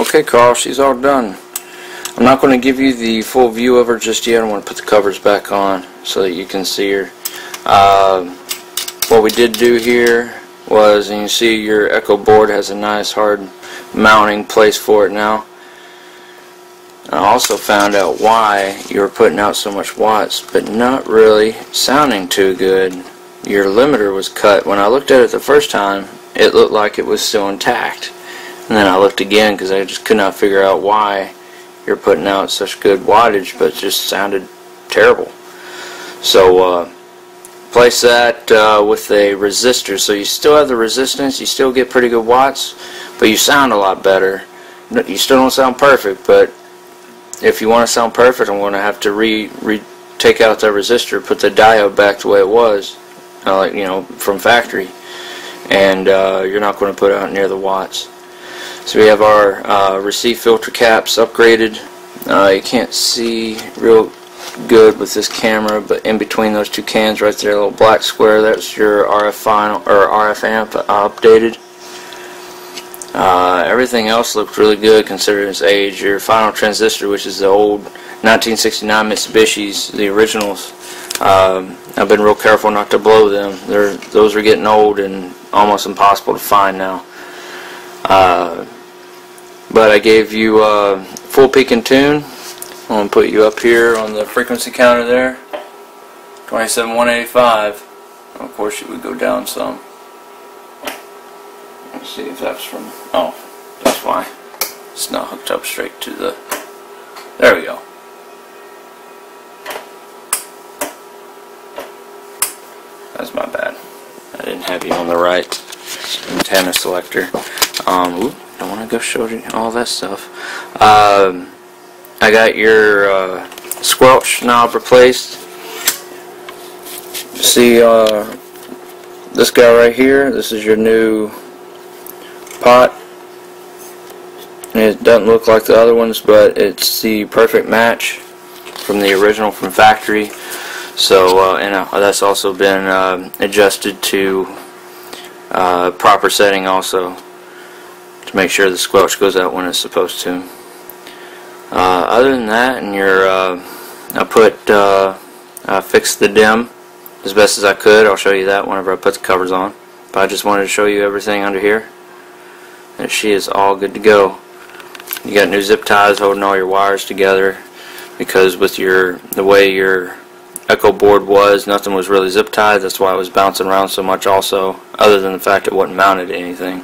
Okay, Carl, she's all done. I'm not going to give you the full view of her just yet. I want to put the covers back on so that you can see her. What we did do here was, and you see your Echo board has a nice hard mounting place for it now. I also found out why you were putting out so much watts, but not really sounding too good. Your limiter was cut. When I looked at it the first time, it looked like it was still intact. And then I looked again because I just could not figure out why you're putting out such good wattage, but it just sounded terrible. So place that with a resistor, so you still have the resistance, you still get pretty good watts, but you sound a lot better. You still don't sound perfect, but if you want to sound perfect, I'm going to have to take out that resistor, put the diode back the way it was, like, you know, from factory, and you're not going to put out near the watts. So we have our receive filter caps upgraded. You can't see real good with this camera, but in between those two cans right there, a little black square, that's your RF final or RF amp updated. Everything else looked really good considering its age. Your final transistor, which is the old 1969 Mitsubishi's, the originals, I've been real careful not to blow them. Those are getting old and almost impossible to find now. But I gave you full peak and tune. I'm going to put you up here on the frequency counter there, 27185. Of course you would go down some. Let's see if that's from, oh, that's why it's not hooked up straight to the, there we go. That's my bad. I didn't have you on the right antenna selector. Don't want to go show you all that stuff. I got your squelch knob replaced. See this guy right here? This is your new pot. It doesn't look like the other ones, but it's the perfect match from the original from factory. So and that's also been adjusted to proper setting also, to make sure the squelch goes out when it's supposed to. Other than that, and I fixed the dim as best as I could. I'll show you that whenever I put the covers on. But I just wanted to show you everything under here, and she is all good to go. You got new zip ties holding all your wires together, because with the way your Echo board was, nothing was really zip tied. That's why it was bouncing around so much also, other than the fact it wasn't mounted to anything.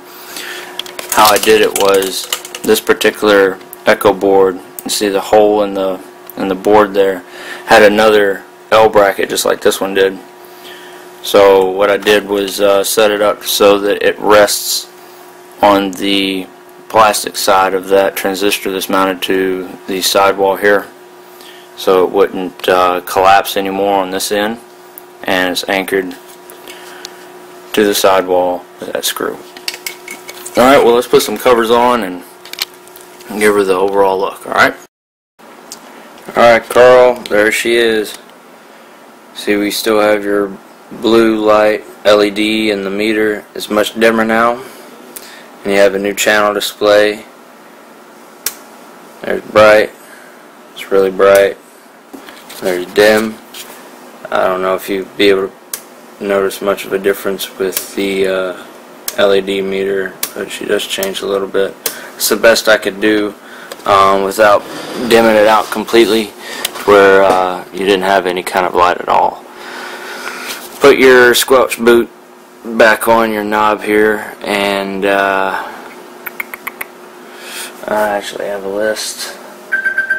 How I did it was, this particular Echo board, you see the hole in the board there, had another L bracket just like this one did. So what I did was set it up so that it rests on the plastic side of that transistor that's mounted to the sidewall here, so it wouldn't collapse anymore on this end, and it's anchored to the sidewall with that screw. Alright, well, let's put some covers on and give her the overall look. Alright, Carl, there she is. See, we still have your blue light LED, and the meter is much dimmer now, and you have a new channel display. There's bright, it's really bright. There's dim. I don't know if you'd be able to notice much of a difference with the LED meter, but she does change a little bit. It's the best I could do without dimming it out completely, where you didn't have any kind of light at all. Put your squelch boot back on your knob here, and I actually have a list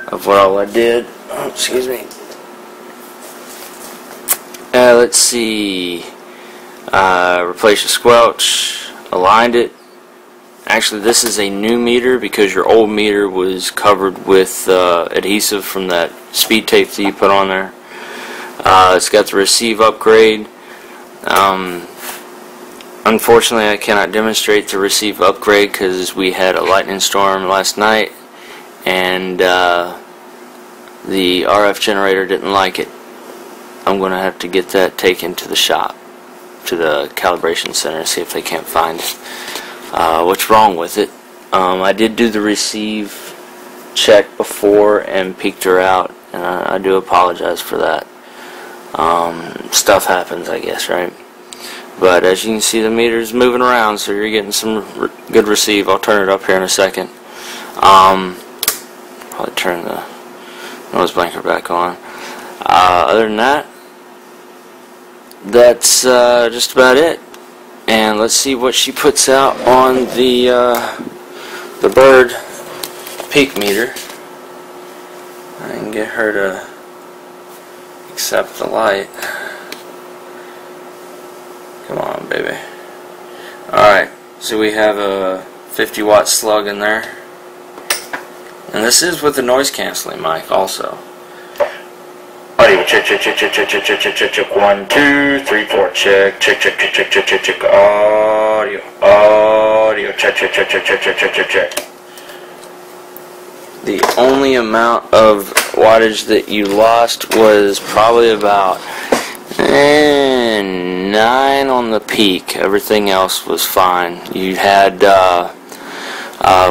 of what all I did. Oh, excuse me. Let's see. Replace your squelch, aligned it. Actually, this is a new meter because your old meter was covered with adhesive from that speed tape that you put on there. It's got the receive upgrade. Unfortunately, I cannot demonstrate the receive upgrade because we had a lightning storm last night, and the RF generator didn't like it. I'm going to have to get that taken to the shop, to the calibration center, see if they can't find what's wrong with it. I did do the receive check before and peeked her out, and I do apologize for that. Stuff happens, I guess, right? But as you can see, the meter's moving around, so you're getting some good receive. I'll turn it up here in a second. Probably turn the nose blanker back on. Other than that, that's just about it. And let's see what she puts out on the bird peak meter. I can get her to accept the light. Come on, baby. Alright, so we have a 50-watt slug in there. And this is with the noise canceling mic also. Audio check, check, check, check, check, check, check, check, check, check. 1, 2, 3, 4, check, check, check, check, check, check, check, check. Audio check, check, check, check, check, check, check, check, check. The only amount of wattage that you lost was probably about 9 on the peak. Everything else was fine. You had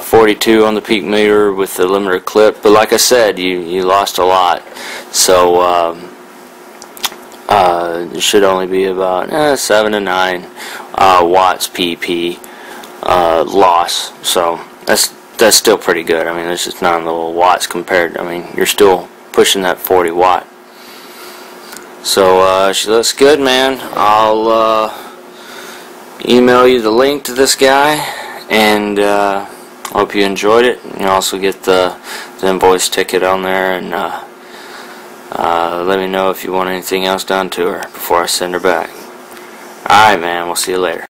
42 on the peak meter with the limiter clip, but like I said, you lost a lot. So it should only be about 7 to 9 watts PP loss. So that's still pretty good. I mean, there's just 9 little watts compared. I mean, you're still pushing that 40 watt. So she looks good, man. I'll email you the link to this guy, and hope you enjoyed it. You also get the invoice ticket on there, and let me know if you want anything else done to her before I send her back. Alright, man, we'll see you later.